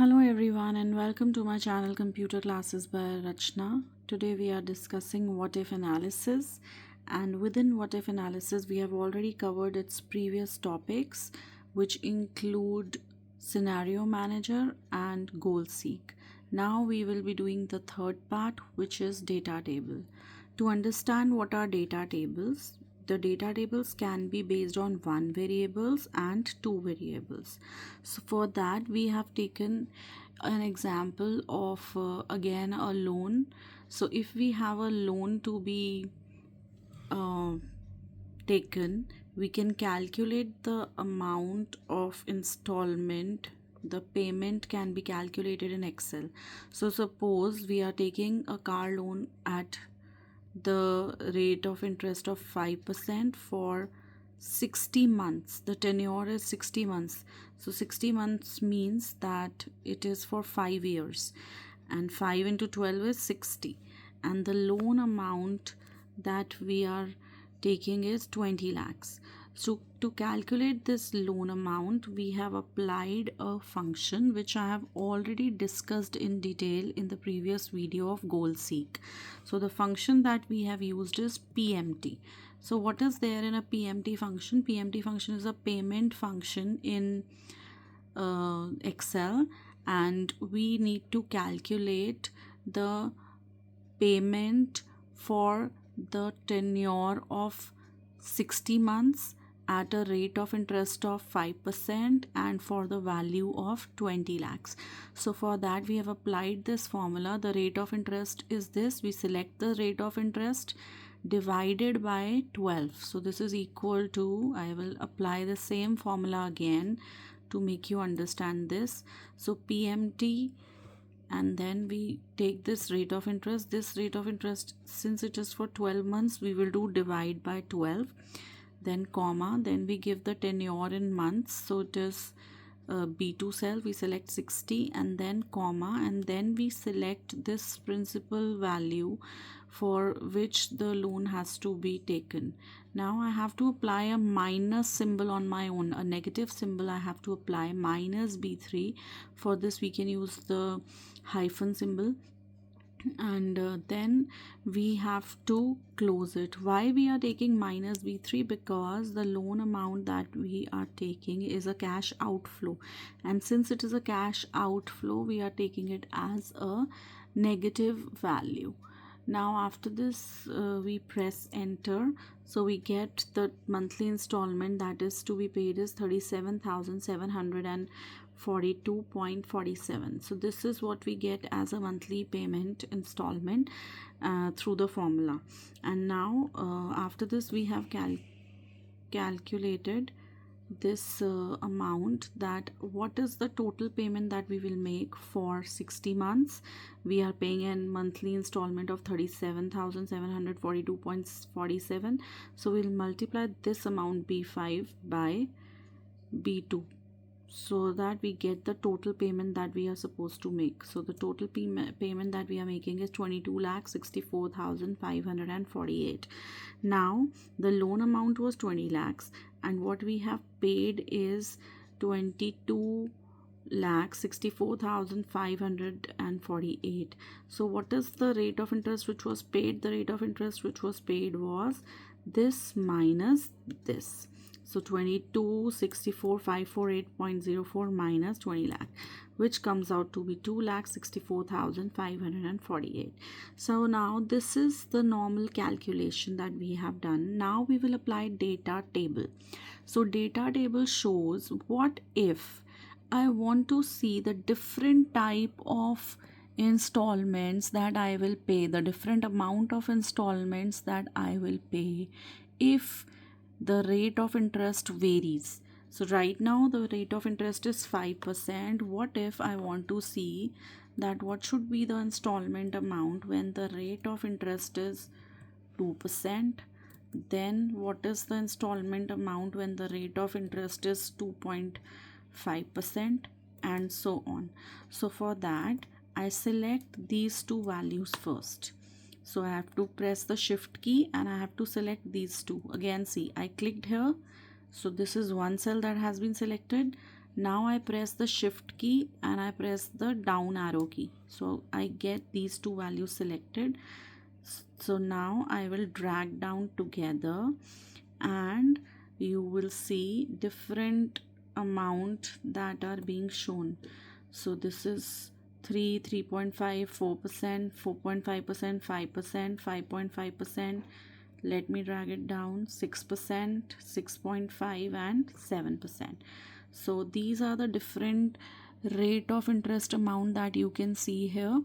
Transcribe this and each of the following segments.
Hello everyone and welcome to my channel Computer Classes by Rachna. Today we are discussing what if analysis, and within what if analysis we have already covered its previous topics, which include scenario manager and goal seek. Now we will be doing the third part, which is data table. To understand what are data tables, the data tables can be based on one variables and two variables. So for that we have taken an example of again a loan. So if we have a loan to be uh, taken, we can calculate the amount of installment. The payment can be calculated in Excel. So suppose we are taking a car loan at the rate of interest of 5% for 60 months. The tenure is 60 months. So 60 months means that it is for 5 years, and 5 into 12 is 60, and the loan amount that we are taking is 20 lakhs. So to calculate this loan amount, we have applied a function which I have already discussed in detail in the previous video of goal seek. So the function that we have used is PMT. So what is there in a PMT function? PMT function is a payment function in Excel, and we need to calculate the payment for the tenure of 60 months at a rate of interest of 5% and for the value of 20 lakhs. So for that we have applied this formula. The rate of interest is this. We select the rate of interest divided by 12. So this is equal to, I will apply the same formula again to make you understand this. So PMT, and then we take this rate of interest. This rate of interest, since it is for 12 months, we will do divide by 12, then comma, then we give the tenure in months. So it is B2 cell, we select 60, and then comma, and then we select this principal value for which the loan has to be taken. Now I have to apply a minus symbol on my own, a negative symbol I have to apply, minus B3. For this we can use the hyphen symbol, and then we have to close it. Why we are taking minus B3? Because the loan amount that we are taking is a cash outflow, and since it is a cash outflow, we are taking it as a negative value. Now after this we press enter. So we get the monthly installment that is to be paid is 37,742.47. So this is what we get as a monthly payment installment through the formula. And now after this we have calculated this amount, that what is the total payment that we will make for 60 months. We are paying a monthly installment of 37,742.47. So we'll multiply this amount B5 by B2 so that we get the total payment that we are supposed to make. So the total payment that we are making is 22,64,548. Now the loan amount was 20 lakhs, and what we have paid is 22,64,548. So what is the rate of interest which was paid? The rate of interest which was paid was this minus this. So 22,64,548.04 minus 20 lakh, which comes out to be 2,64,548. So now this is the normal calculation that we have done. Now we will apply data table. So data table shows what if I want to see the different type of installments that I will pay, the different amount of installments that I will pay if the rate of interest varies. So right now the rate of interest is 5%. What if I want to see that what should be the installment amount when the rate of interest is 2%? Then what is the installment amount when the rate of interest is 2.5%, and so on. So for that I select these two values first. So I have to press the shift key and I have to select these two. Again, see, I clicked here. So this is one cell that has been selected. Now I press the shift key and I press the down arrow key, so I get these two values selected. So now I will drag down together and you will see different amount that are being shown. So this is 3.5, 4%, 4.5%, 5%, 5.5%. Let me drag it down, 6%, 6.5 and 7%. So these are the different rate of interest amount that you can see here.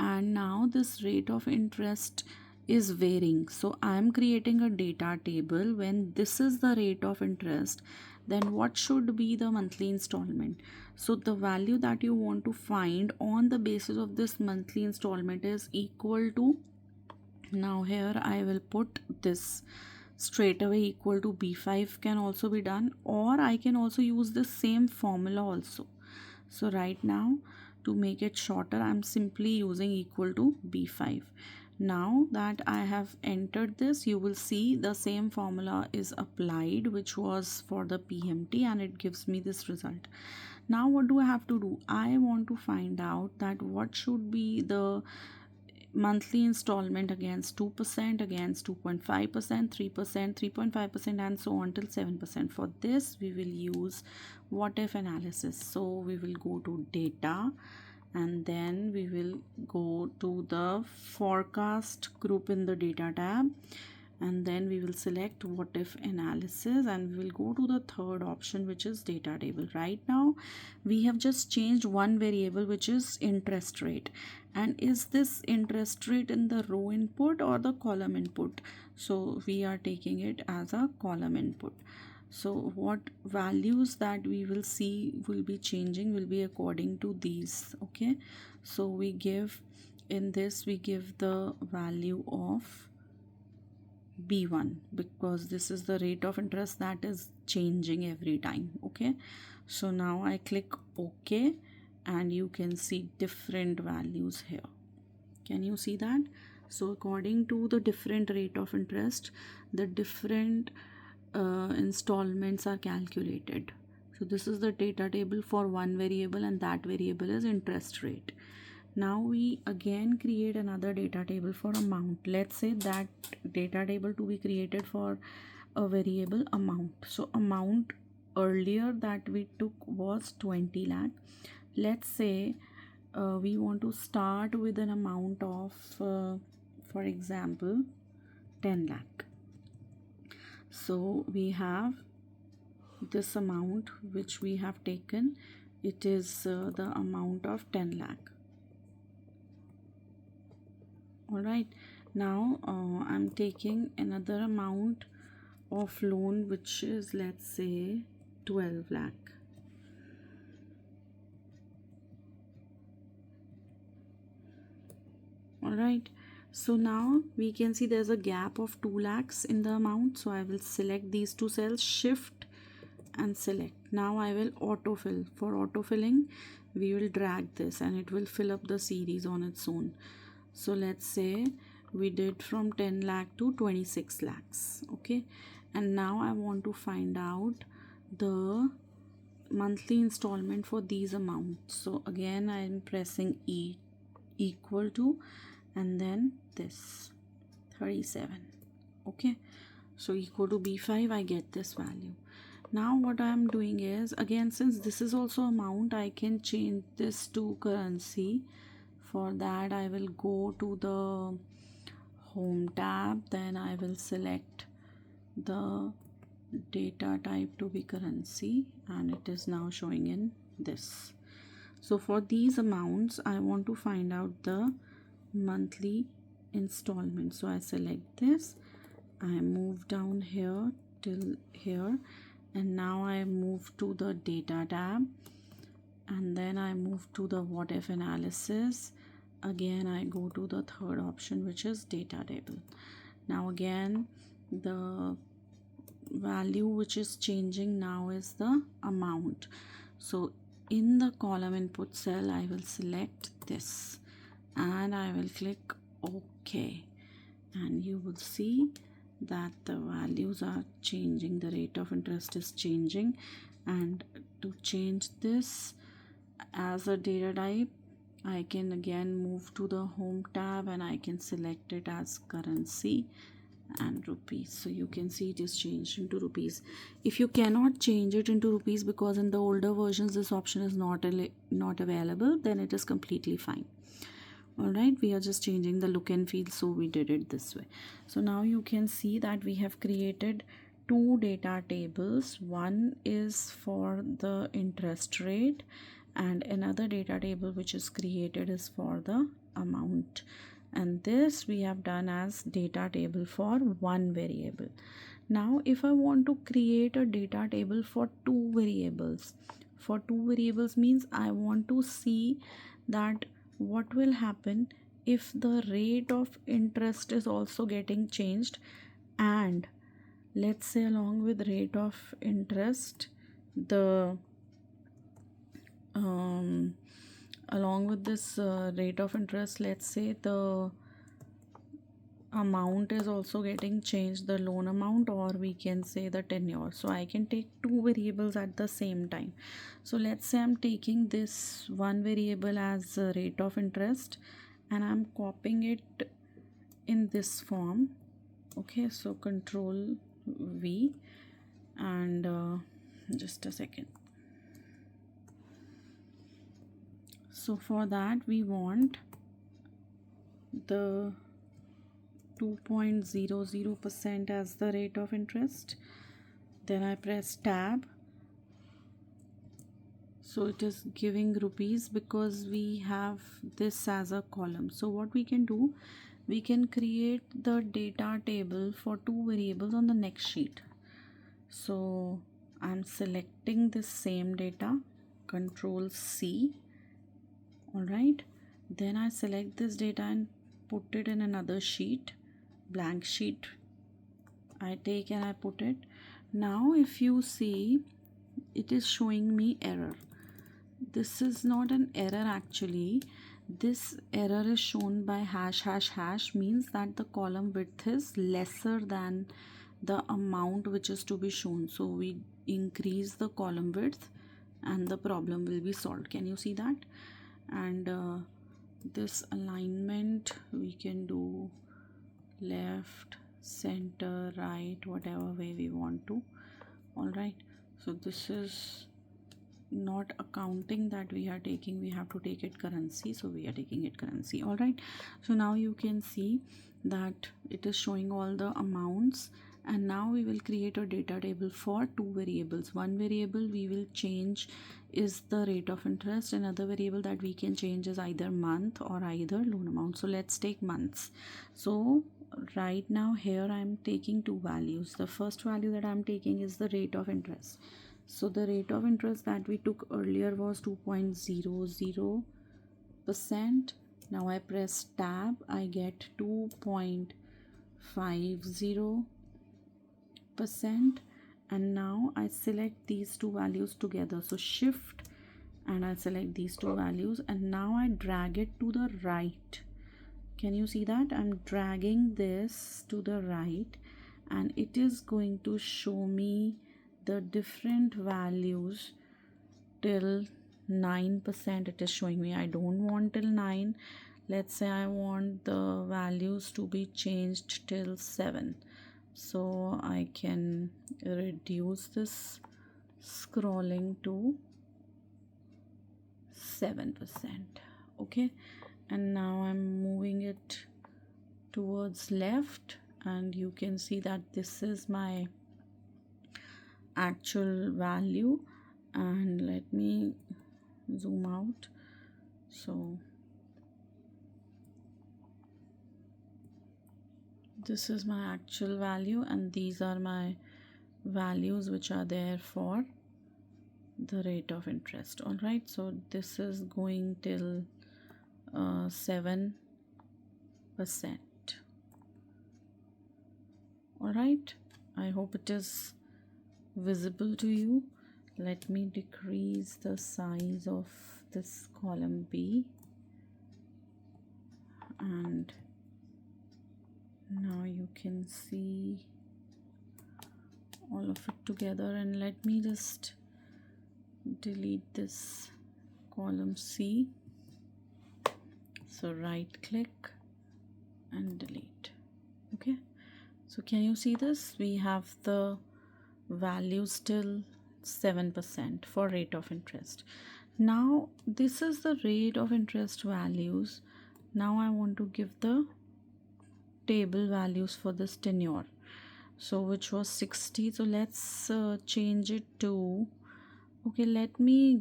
And now this rate of interest is varying, so I am creating a data table. When this is the rate of interest, then what should be the monthly installment? So the value that you want to find on the basis of this monthly installment is equal to, now here I will put this straight away, equal to B5 can also be done, or I can also use the same formula also. So right now, to make it shorter, I'm simply using equal to B5. Now that I have entered this, you will see the same formula is applied, which was for the PMT, and it gives me this result. Now what do I have to do? I want to find out that what should be the monthly installment against 2%, against 2.5%, 3%, 3.5%, and so on till 7%. For this we will use what if analysis. So we will go to data and then we will go to the forecast group in the data tab, and then we will select what if analysis, and we will go to the third option, which is data table. Right now we have just changed one variable, which is interest rate. And is this interest rate in the row input or the column input? So we are taking it as a column input. So what values that we will see will be changing will be according to these. Okay, so we give, in this we give the value of B1 because this is the rate of interest that is changing every time. Okay, so now I click OK and you can see different values here. Can you see that? So according to the different rate of interest, the different installments are calculated. So this is the data table for one variable, and that variable is interest rate. Now we again create another data table for amount. Let's say that data table to be created for a variable amount. So amount earlier that we took was 20 lakh. Let's say we want to start with an amount of for example 10 lakh. So we have this amount which we have taken, it is the amount of 10 lakh. Alright, now I'm taking another amount of loan which is, let's say, 12 lakh. Alright, so now we can see there's a gap of 2 lakhs in the amount. So I will select these two cells, shift and select. Now I will autofill. For autofilling, we will drag this and it will fill up the series on its own. So let's say we did from 10 lakh to 26 lakhs. Okay, and now I want to find out the monthly installment for these amounts. So again I am pressing E equal to, and then this 37. Okay, so equal to B5, I get this value. Now what I am doing is, again, since this is also amount, I can change this to currency. For that I will go to the home tab, then I will select the data type to be currency, and it is now showing in this. So for these amounts I want to find out the monthly installment. So I select this, I move down here till here, and now I move to the data tab, and then I move to the what if analysis. Again I go to the third option, which is data table. Now again the value which is changing now is the amount. So in the column input cell I will select this and I will click OK, and you will see that the values are changing, the rate of interest is changing, and To change this as a data type, I can again move to the home tab and I can select it as currency and rupees. So you can see it is changed into rupees. If you cannot change it into rupees because in the older versions this option is not available, then it is completely fine. Alright, we are just changing the look and feel, so we did it this way. So now you can see that we have created two data tables. One is for the interest rate and another data table which is created is for the amount, and this we have done as data table for one variable. Now if I want to create a data table for two variables means I want to see that what will happen if the rate of interest is also getting changed, and let's say along with rate of interest the along with this rate of interest, let's say the amount is also getting changed, the loan amount, or we can say the tenure. So I can take two variables at the same time. So let's say I'm taking this one variable as rate of interest and I'm copying it in this form. Okay, so Control V and just a second. So for that we want the 2.00% as the rate of interest. Then I press tab. So it is giving rupees because we have this as a column. So what we can do, we can create the data table for two variables on the next sheet. So I'm selecting this same data, Control C. Alright, then I select this data and put it in another sheet, blank sheet. I take and I put it. Now if you see, it is showing me error. This is not an error actually. This error is shown by hash hash hash, means that the column width is lesser than the amount which is to be shown. So we increase the column width and the problem will be solved. Can you see that? And this alignment we can do left, center, right, whatever way we want to. Alright, so this is not accounting that we are taking, we have to take it currency, so we are taking it currency. Alright, so now you can see that it is showing all the amounts, and now we will create a data table for two variables. One variable we will change is the rate of interest, another variable that we can change is either month or either loan amount. So let's take months. So right now here I am taking two values. The first value that I am taking is the rate of interest. So the rate of interest that we took earlier was 2.00%. Now I press tab, I get 2.50%, and now I select these two values together. So shift and I select these two values, and now I drag it to the right. Can you see that? I'm dragging this to the right and it is going to show me the different values till 9%. It is showing me. I don't want till 9. Let's say I want the values to be changed till 7. So I can reduce this scrolling to 7%. Okay, and now I'm moving it towards left, and you can see that this is my actual value. And let me zoom out. So this is my actual value and these are my values which are there for the rate of interest. All right, so this is going till 7%. All right, I hope it is visible to you. Let me decrease the size of this column B, and now you can see all of it together. And let me just delete this column C. So right click and delete. Okay, so can you see this? We have the value still 7% for rate of interest. Now this is the rate of interest values. Now I want to give the table values for this tenure, so which was 60. So let's change it to, okay, let me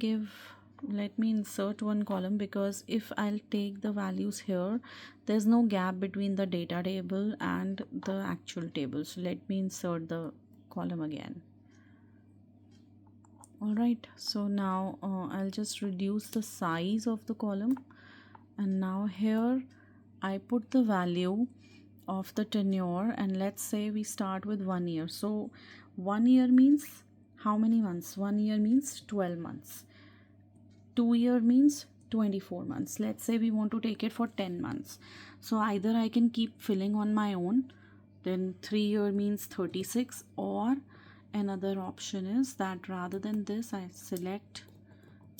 insert one column, because if I'll take the values here, there's no gap between the data table and the actual table. So let me insert the column again. All right, so now I'll just reduce the size of the column, and now here I put the value of the tenure, and let's say we start with 1 year. So 1 year means how many months? 1 year means 12 months. 2 year means 24 months. Let's say we want to take it for 10 months. So either I can keep filling on my own, then 3 year means 36, or another option is that rather than this, I select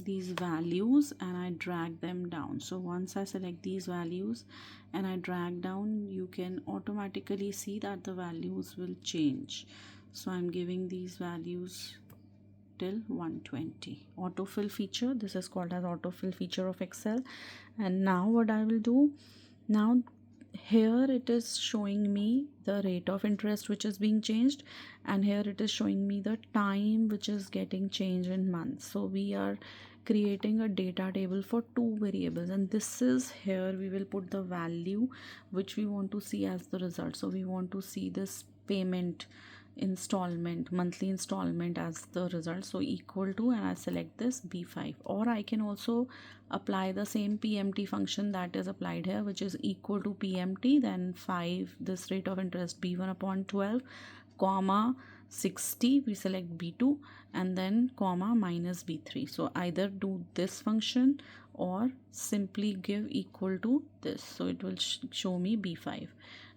these values and I drag them down. So once I select these values and I drag down, you can automatically see that the values will change. So I'm giving these values till 120. Autofill feature, this is called as autofill feature of Excel. And now what I will do, now here it is showing me the rate of interest which is being changed, and here it is showing me the time which is getting changed in months. So we are creating a data table for two variables, and this is here we will put the value which we want to see as the result. So we want to see this payment installment, monthly installment as the result. So equal to, and I select this B5, or I can also apply the same PMT function that is applied here, which is equal to PMT, then 5, this rate of interest B1 upon 12, comma 60, we select B2, and then comma minus B3. So either do this function or simply give equal to this, so it will show me B5.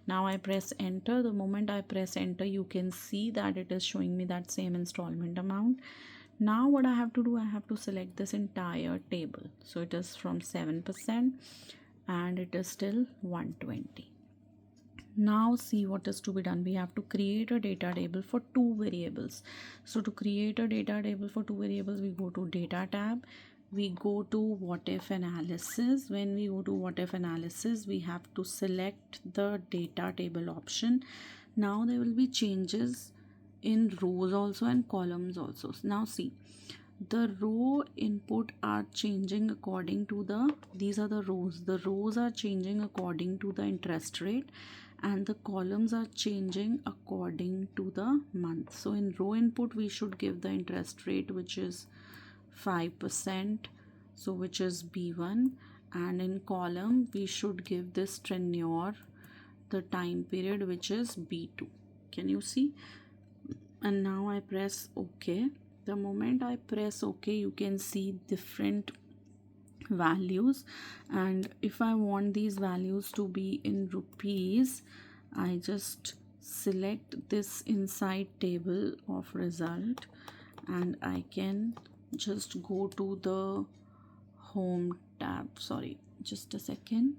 Now I press enter. The moment I press enter, you can see that it is showing me that same installment amount. Now what I have to do, I have to select this entire table. So it is from 7% and it is still 120. Now see what is to be done. We have to create a data table for two variables. So to create a data table for two variables, we go to data tab, we go to what if analysis. When we go to what if analysis, we have to select the data table option. Now there will be changes in rows also and columns also. Now see, the row input are changing according to the, these are the rows are changing according to the interest rate, and the columns are changing according to the month. So in row input we should give the interest rate which is 5%, so which is B1, and in column we should give this tenure, the time period, which is B2. Can you see? And now I press OK. The moment I press OK, you can see different values, and if I want these values to be in rupees, I just select this inside table of result, and I can just go to the home tab. Sorry, just a second.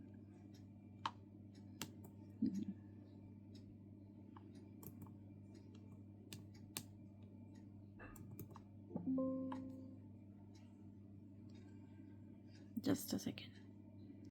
Just a second.